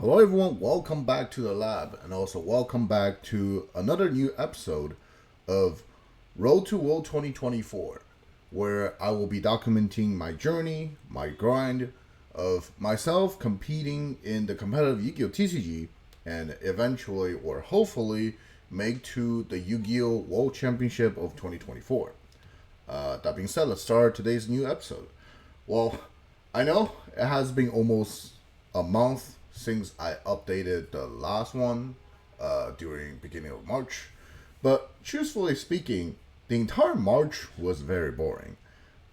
Hello everyone, welcome back to the lab and also welcome back to another new episode of Road to World 2024 where I will be documenting my journey, my grind of myself competing in the competitive Yu-Gi-Oh! TCG and eventually or hopefully make to the Yu-Gi-Oh! World Championship of 2024. That being said, let's start today's new episode. Well, I know it has been almost a month since I updated the last one during beginning of March, but truthfully speaking, the entire March was very boring.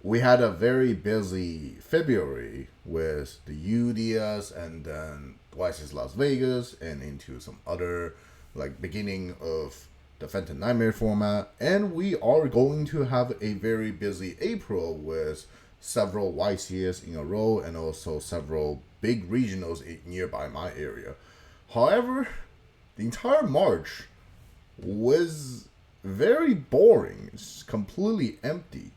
We had a very busy February with the UDS and then YC's Las Vegas and into some other like beginning of the Phantom Nightmare format, and we are going to have a very busy April with several YCS in a row and also several big regionals nearby my area. However, the entire March was very boring. It's completely empty.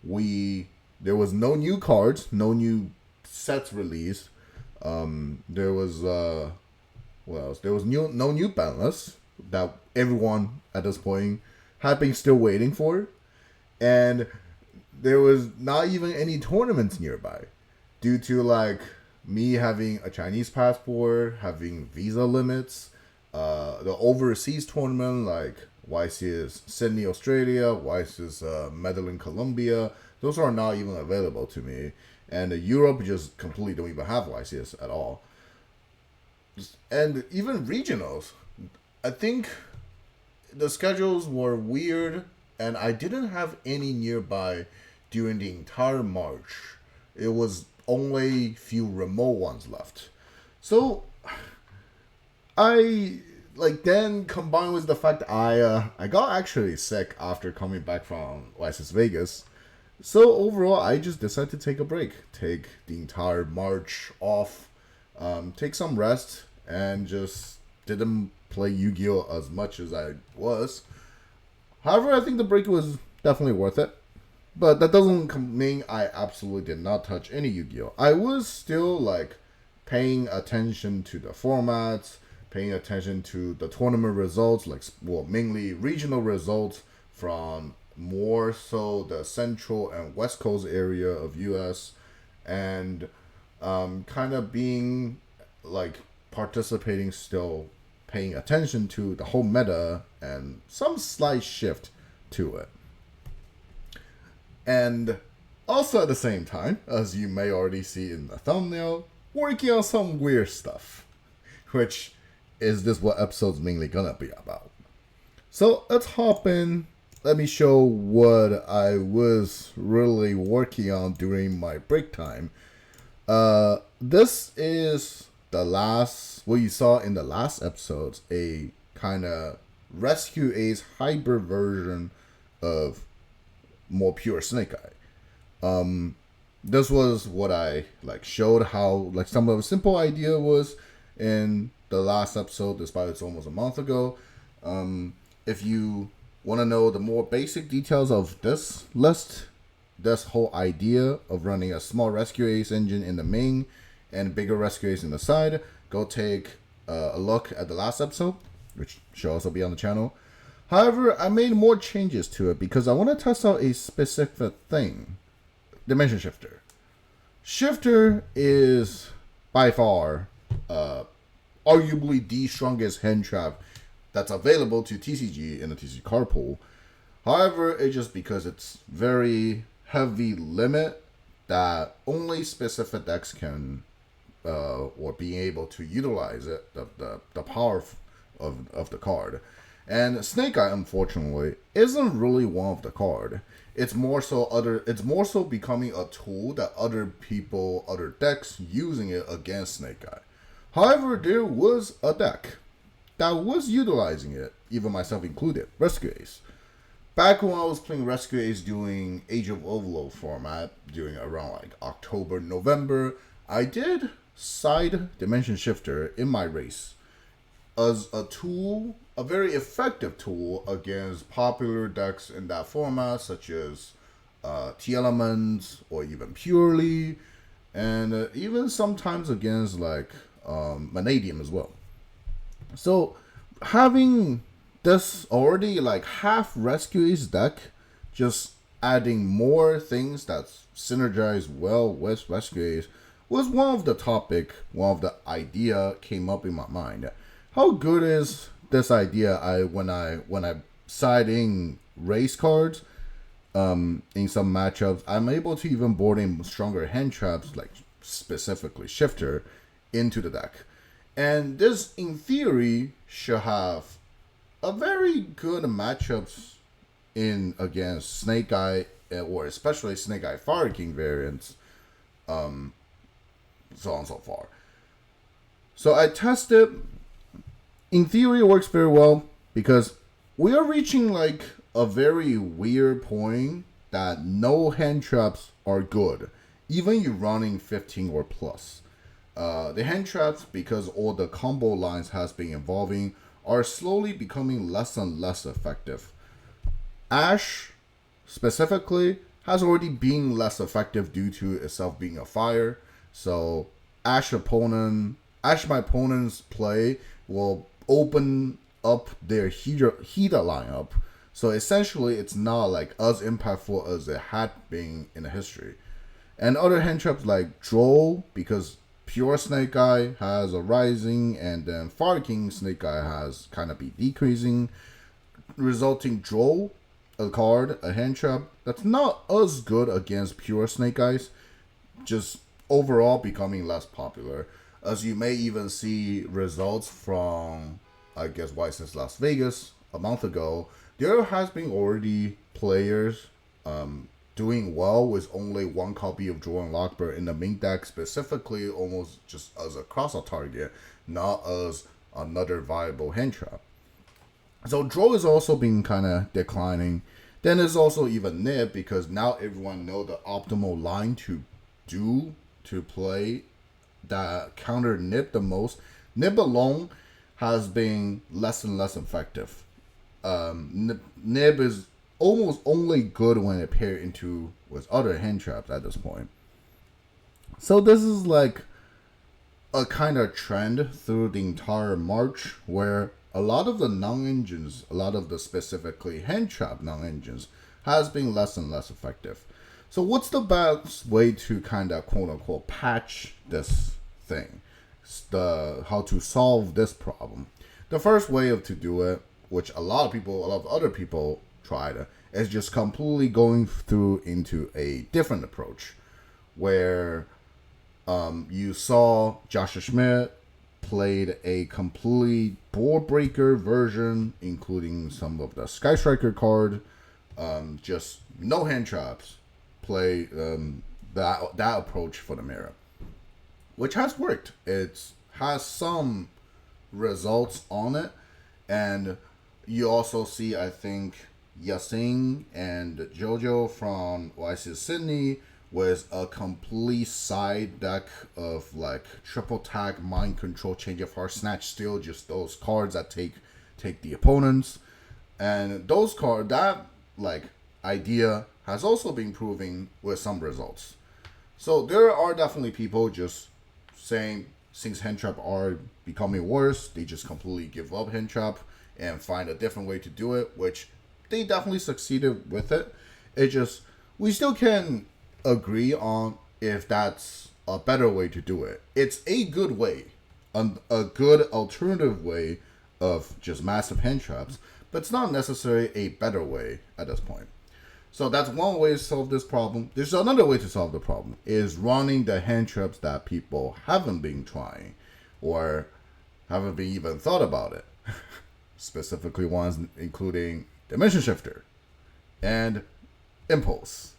There was no new cards, no new sets released. There was what else? There was no new balance that everyone at this point had been still waiting for, and there was not even any tournaments nearby due to like me having a Chinese passport, having visa limits, the overseas tournament like YC's Sydney, Australia, YC's Medellin, Colombia. Those are not even available to me, and Europe just completely don't even have YCS at all. And even regionals, I think the schedules were weird, and I didn't have any nearby during the entire March. It was only few remote ones left. So I like then combined with the fact I got actually sick after coming back from Las Vegas. So overall, I just decided to take a break, take the entire March off, take some rest, and just didn't play Yu-Gi-Oh as much as I was. However, I think the break was definitely worth it. But that doesn't mean I absolutely did not touch any Yu-Gi-Oh! I was still like paying attention to the formats, paying attention to the tournament results, like well mainly regional results from more so the central and west coast area of US, and kind of being like participating still, paying attention to the whole meta and some slight shift to it. And also at the same time, as you may already see in the thumbnail, working on some weird stuff. Which is this what episode's mainly gonna be about. So let's hop in. Let me show what I was really working on during my break time. This is the last, what you saw in the last episodes, a kind of Rescue Ace hybrid version of more pure Snake Eye. This was what I like showed how like some of the simple idea was in the last episode, despite it's almost a month ago. If you want to know the more basic details of this list, this whole idea of running a small Rescue Ace engine in the main and bigger Rescue Ace in the side, go take a look at the last episode, which should also be on the channel. However, I made more changes to it because I want to test out a specific thing. Dimension Shifter. Shifter is by far arguably the strongest hand trap that's available to TCG in the TCG card pool. However, it's just because it's very heavy limit that only specific decks can or being able to utilize it, the power of the card. And Snake Eye, unfortunately, isn't really one of the card. It's more so becoming a tool that other people, other decks using it against Snake Eye. However, there was a deck that was utilizing it, even myself included, Rescue Ace. Back when I was playing Rescue Ace doing Age of Overload format, during around like October, November, I did side Dimension Shifter in my race as a tool, a very effective tool against popular decks in that format, such as T-Elements or even Purely, and even sometimes against like Vanadium as well. So having this already like half Rescue Ace deck, just adding more things that synergize well with Rescue Ace was one of the idea came up in my mind. How good is this idea? When I side in race cards, in some matchups, I'm able to even board in stronger hand traps, like specifically Shifter, into the deck. And this, in theory, should have a very good matchups in against Snake Eye, or especially Snake Eye Fire King variants, so on and so far. So I tested. In theory, it works very well because we are reaching like a very weird point that no hand traps are good, even you running 15 or plus. The hand traps, because all the combo lines has been evolving, are slowly becoming less and less effective. Ash, specifically, has already been less effective due to itself being a fire. So my opponent's play will open up their heater lineup. So essentially, it's not like as impactful as it had been in the history. And other hand traps like Droll, because Pure Snake Eye has a rising, and then Fire King Snake Eye has kind of be decreasing, resulting Droll, a hand trap that's not as good against Pure Snake Eyes, just overall becoming less popular. As you may even see results from, I guess, White Since Las Vegas a month ago, there has been already players doing well with only one copy of Droll and Lockbird in the main deck, specifically almost just as a cross-out target, not as another viable hand trap. So Droll is also been kind of declining. Then there's also even Nib, because now everyone know the optimal line to do to play that counter Nib the most. Nib alone has been less and less effective. Nib is almost only good when it paired into with other hand traps at this point. So this is like a kind of trend through the entire March, where a lot of the non-engines, a lot of the specifically hand trap non-engines, has been less and less effective. So what's the best way to kind of quote unquote patch this thing? How to solve this problem? The first way to do it, which a lot of other people tried, is just completely going through into a different approach, where you saw Joshua Schmidt played a complete board breaker version, including some of the Sky Striker card, just no hand traps. Play that approach for the mirror, which has worked. It has some results on it, and you also see, I think, Yasing and Jojo from YC Sydney with a complete side deck of like triple tag, mind control, change of heart, snatch steal, just those cards that take the opponents. And those cards, that like idea has also been proving with some results. So there are definitely people just saying since hand trap are becoming worse, they just completely give up hand trap and find a different way to do it, which they definitely succeeded with it. It just, we still can agree on if that's a better way to do it. It's a good way, a good alternative way of just massive hand traps, but it's not necessarily a better way at this point. So that's one way to solve this problem. There's another way to solve the problem, is running the hand traps that people haven't been trying or haven't been even thought about it. Specifically ones including Dimension Shifter and Impulse.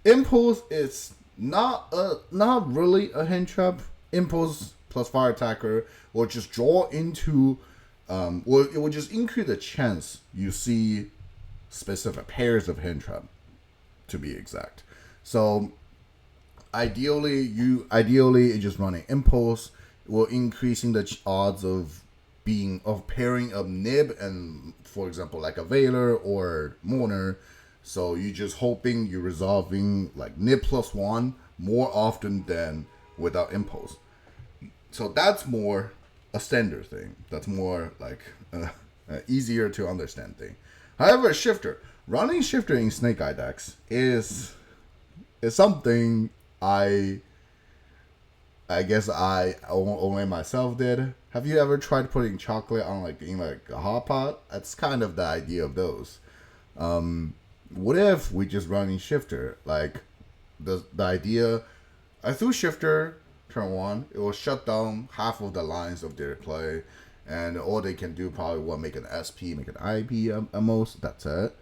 Impulse is not really a hand trap. Impulse plus Fire Attacker will just draw into it will just increase the chance you see specific pairs of hand trap, to be exact. So ideally it just running Impulse will increasing the odds of pairing of Nib and, for example, like a Veiler or Mourner. So you just hoping you're resolving like Nib +1 more often than without Impulse. So that's more a standard thing. That's more like easier to understand thing. However, shifter running shifter in Snake Eye decks is something I guess I only myself did. Have you ever tried putting chocolate on in a hot pot? That's kind of the idea of those. What if we just running shifter? Like the idea, I threw shifter turn one. It will shut down half of the lines of their play, and all they can do probably make an SP, make an IP at most. That's it.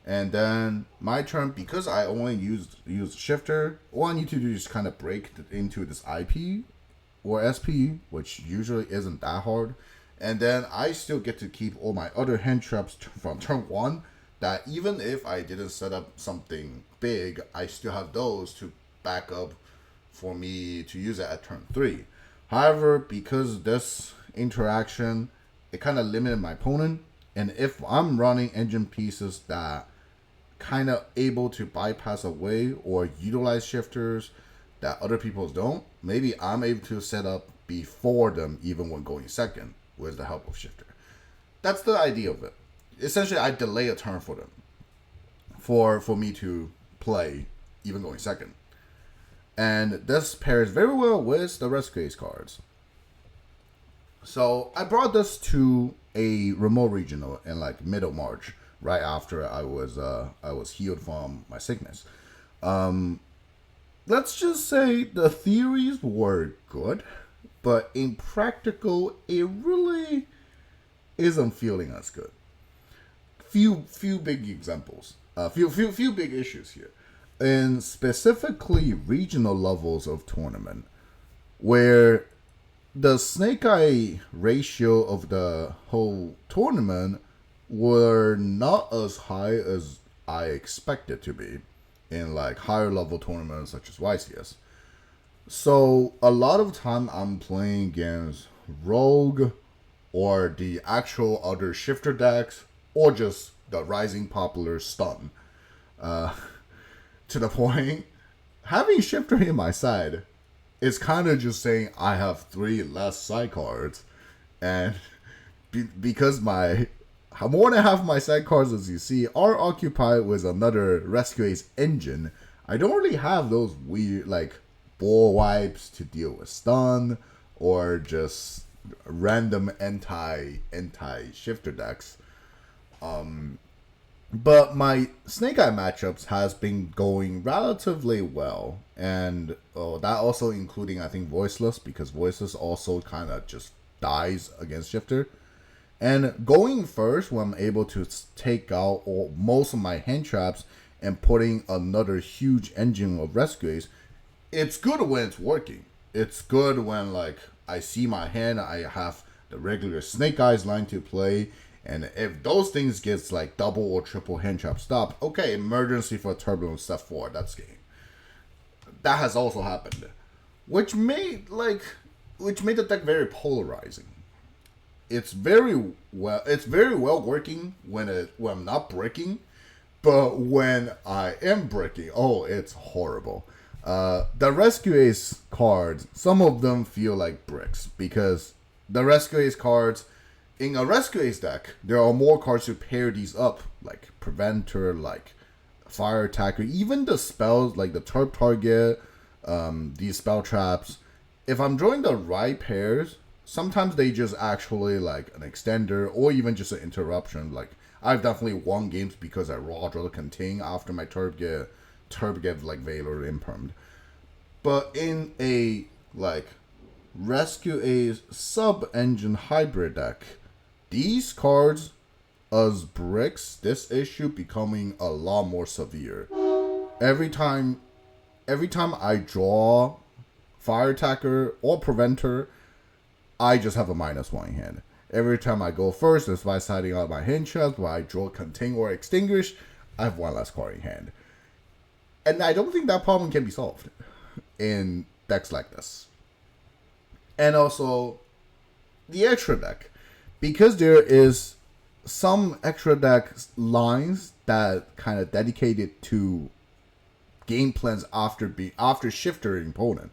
And then my turn, because I only used shifter, all I need to do is kind of break into this IP or SP, which usually isn't that hard. And then I still get to keep all my other hand traps from turn one, that even if I didn't set up something big, I still have those to back up for me to use it at turn 3. However, because this interaction, it kind of limited my opponent. And if I'm running engine pieces that kind of able to bypass away or utilize shifters that other people don't, maybe I'm able to set up before them even when going second with the help of shifter. That's the idea of it. Essentially, I delay a turn for them for me to play even going second. And this pairs very well with the Rescue Ace cards. So I brought this to a remote regional in like middle March, right after I was healed from my sickness. Let's just say the theories were good, but in practical, it really isn't feeling as good. Few big examples, few big issues here, and specifically regional levels of tournament, where the Snake Eye ratio of the whole tournament were not as high as I expected to be in like higher level tournaments such as YCS. So a lot of time I'm playing against Rogue or the actual other shifter decks or just the rising popular stun. To the point, having shifter in my side is kind of just saying I have 3 less side cards, and because more than half of my side cards, as you see, are occupied with another Rescue Ace engine, I don't really have those weird like ball wipes to deal with stun or just random anti shifter decks. But my Snake Eye matchups has been going relatively well, and that also including I think Voiceless, because Voiceless also kind of just dies against shifter. And going first, when I'm able to take out most of my hand traps and putting another huge engine of rescues, it's good when it's working. It's good when like I see my hand, I have the regular Snake Eyes line to play, and if those things gets like double or triple hand trap stop, okay, emergency for turbulence step 4, that's game. That has also happened, which made the deck very polarizing. It's very well working when I'm not bricking, but when I am bricking, oh, it's horrible. The Rescue Ace cards, some of them feel like bricks, because the Rescue Ace cards in a Rescue Ace deck, there are more cards to pair these up, like Preventer, like Fire Attacker, even the spells like the Turb Target, these spell traps. If I'm drawing the right pairs, sometimes they just actually like an extender or even just an interruption. Like I've definitely won games because I raw draw the Contain after my Turb get like Valor impermed. But in a like Rescue Ace sub-engine hybrid deck, these cards as bricks, this issue becoming a lot more severe. Every time I draw Fire Attacker or Preventer, I just have a -1 in hand. Every time I go first, despite siding out my hand traps, where I draw Contain or Extinguish, I have 1 less card in hand. And I don't think that problem can be solved in decks like this. And also, the extra deck. Because there is some extra deck lines that kind of dedicated to game plans after shiftering opponent.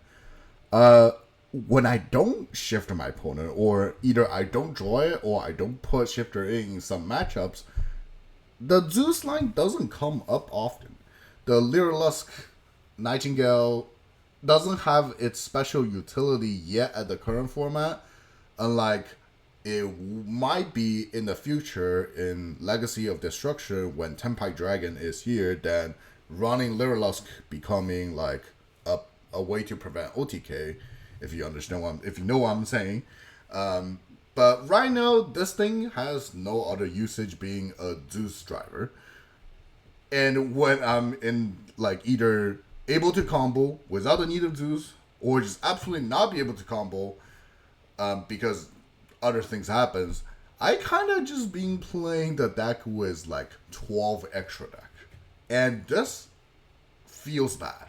when I don't shifter my opponent, or either I don't draw it or I don't put shifter in some matchups, the Zeus line doesn't come up often. The Lyrilusk Nightingale doesn't have its special utility yet at the current format, unlike it might be in the future in Legacy of Destruction when Tenpai Dragon is here, then running Lyrilusk becoming like a way to prevent OTK, if you understand if you know what I'm saying. But right now, this thing has no other usage being a Zeus driver. And when I'm in like either able to combo without the need of Zeus, or just absolutely not be able to combo because other things happens, I kind of just been playing the deck with like 12 extra deck. And this feels bad.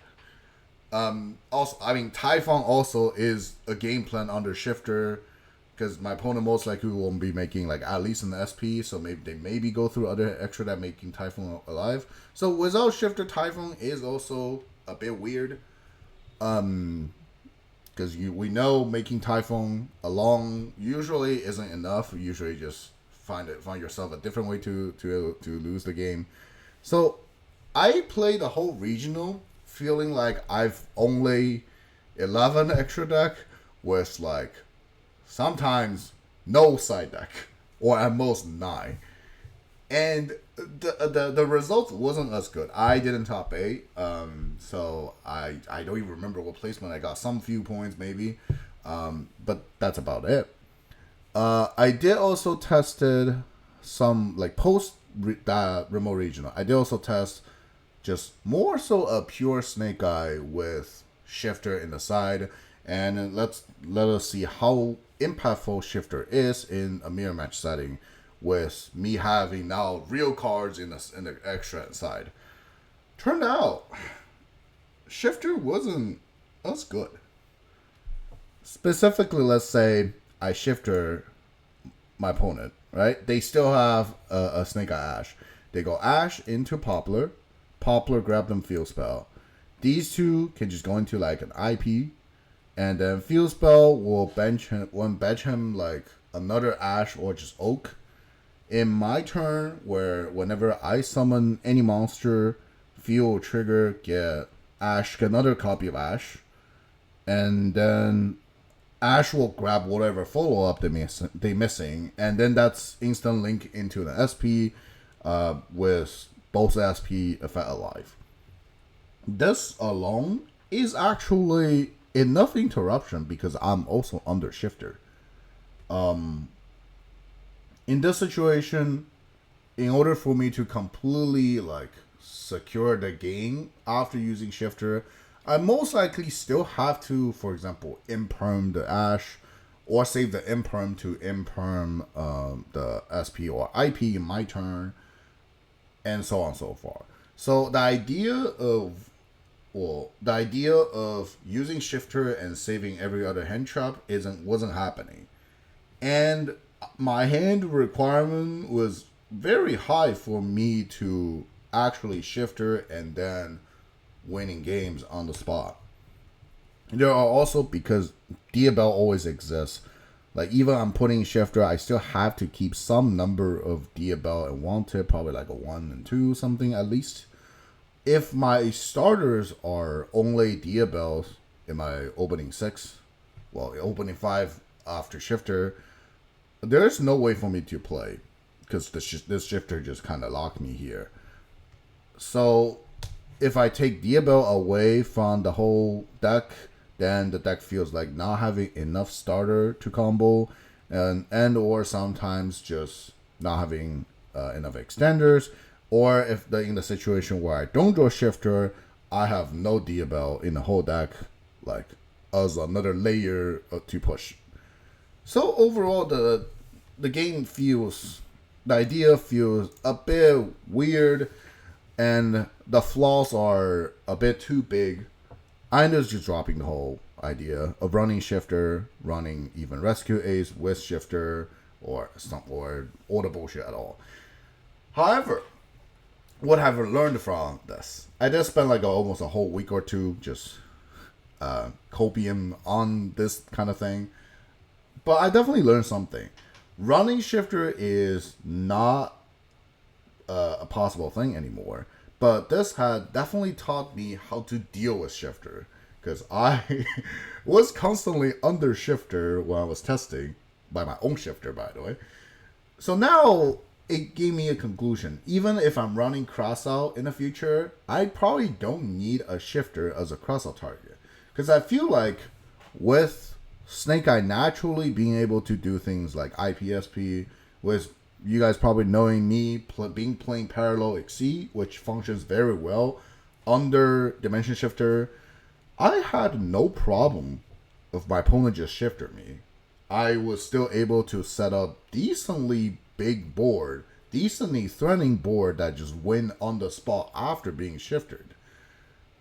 Also, I mean, Typhon also is a game plan under Shifter, because my opponent most likely won't be making like at least an SP, so maybe they go through other extra that making Typhon alive. So without Shifter, Typhon is also a bit weird. Because we know making Typhon along usually isn't enough. Usually just find yourself a different way to lose the game. So I play the whole regional feeling like I've only 11 extra deck with like sometimes no side deck, or at most 9. And the result wasn't as good. I didn't top 8, so I don't even remember what placement I got. Some few points maybe, but that's about it. I did also tested some like post remote regional. I did also test just more so a pure Snake Eye with Shifter in the side, and let us see how impactful Shifter is in a mirror match setting, with me having now real cards in the extra side. Turned out, Shifter wasn't as good. Specifically, let's say I Shifter my opponent, right? They still have a Snake Eye Ash. They go Ash into Poplar. Poplar grab them Field Spell. These two can just go into like an IP, and then Field Spell will bench him like another Ash or just Oak. In my turn, whenever I summon any monster, Field trigger, get another copy of Ash, and then Ash will grab whatever follow up they missing, and then that's instant link into the SP with both SP effect alive. This alone is actually enough interruption because I'm also under Shifter. In this situation, in order for me to completely like secure the game after using Shifter, I most likely still have to, for example, imperm the Ash, or save the imperm to imperm the SP or IP in my turn, and so on and so forth. So the idea of using Shifter and saving every other hand trap wasn't happening, and my hand requirement was very high for me to actually Shifter and then winning games on the spot. There are also, because Diabell always exists, like even I'm putting Shifter, I still have to keep some number of Diabell and Wanted, probably like a 1 and 2 something at least. If my starters are only Diabells in my opening 6, well, opening 5 after Shifter, there's no way for me to play, because this Shifter just kind of locked me here. So if I take Diabell away from the whole deck, then the deck feels like not having enough starter to combo, and or sometimes just not having enough extenders, or if in the situation where I don't draw Shifter, I have no Diabell in the whole deck, like as another layer to push. So overall, the idea feels a bit weird, and the flaws are a bit too big. I ended up just dropping the whole idea of running Shifter, running even Rescue Ace with Shifter, or all the bullshit at all. However, what have I learned from this? I did spend like almost a whole week or two just copium on this kind of thing. But I definitely learned something. Running shifter is not a possible thing anymore. But this had definitely taught me how to deal with shifter. Because I was constantly under shifter when I was testing. By my own shifter, by the way. So now it gave me a conclusion. Even if I'm running crossout in the future, I probably don't need a shifter as a crossout target. Because I feel like with Snake Eye naturally being able to do things like IPSP, with you guys probably knowing me playing parallel XC, which functions very well under Dimension Shifter, I had no problem if my opponent just shifted me. I was still able to set up decently big board, decently threatening board that just win on the spot after being shifted.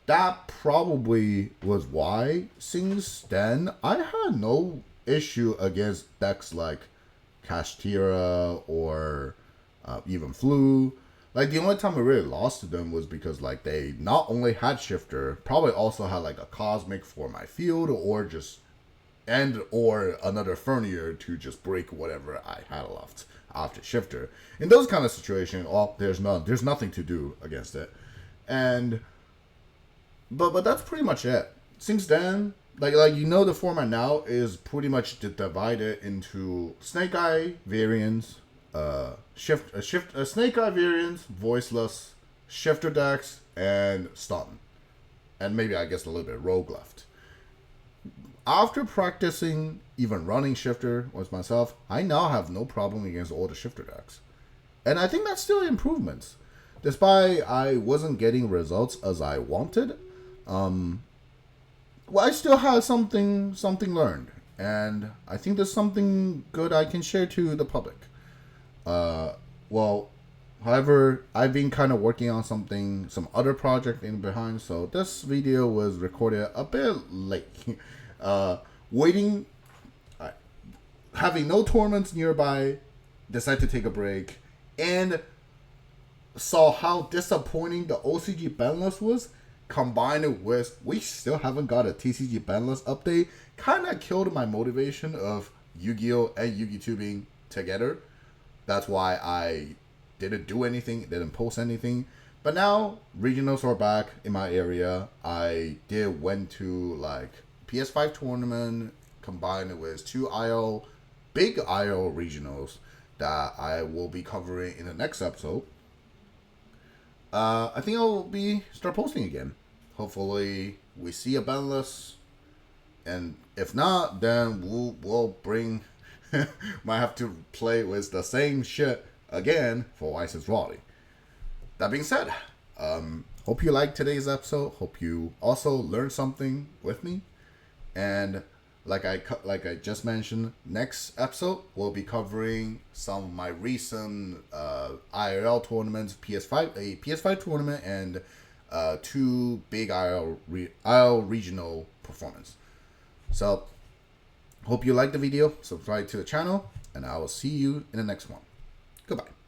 That probably was why, since then, I had no issue against decks like Kashtira or even Flu. Like, the only time I really lost to them was because, like, they not only had shifter, probably also had, like, a Cosmic for my field, or just or another Furnier to just break whatever I had left after shifter. In those kind of situations, there's nothing to do against it. And but that's pretty much it. Since then, like the format now is pretty much divided into Snake Eye variants, Snake Eye variants, voiceless, shifter decks, and stun, and maybe I guess a little bit rogue left. After practicing even running shifter with myself, I now have no problem against all the shifter decks. And I think that's still improvements. Despite I wasn't getting results as I wanted, I still had something learned. And I think there's something good I can share to the public. However, I've been kind of working on some other project in behind, so this video was recorded a bit late. Having no tournaments nearby, decided to take a break, and saw how disappointing the OCG ban list was, combined with we still haven't got a TCG ban list update, kind of killed my motivation of Yu-Gi-Oh! And Yu-Gi tubing together. That's why I didn't do anything, didn't post anything. But now, regionals are back in my area. I went to like PS5 tournament combined with 2 big IO regionals that I will be covering in the next episode. I think I'll start posting again. Hopefully we see a ban list, and if not, then we'll bring might have to play with the same shit again for License Raleigh. That being said, hope you liked today's episode. Hope you also learned something with me. And like I just mentioned, next episode we'll be covering some of my recent IRL tournaments, a PS5 tournament, and 2 big IRL regional performance. So, hope you liked the video. Subscribe to the channel, and I will see you in the next one. Goodbye.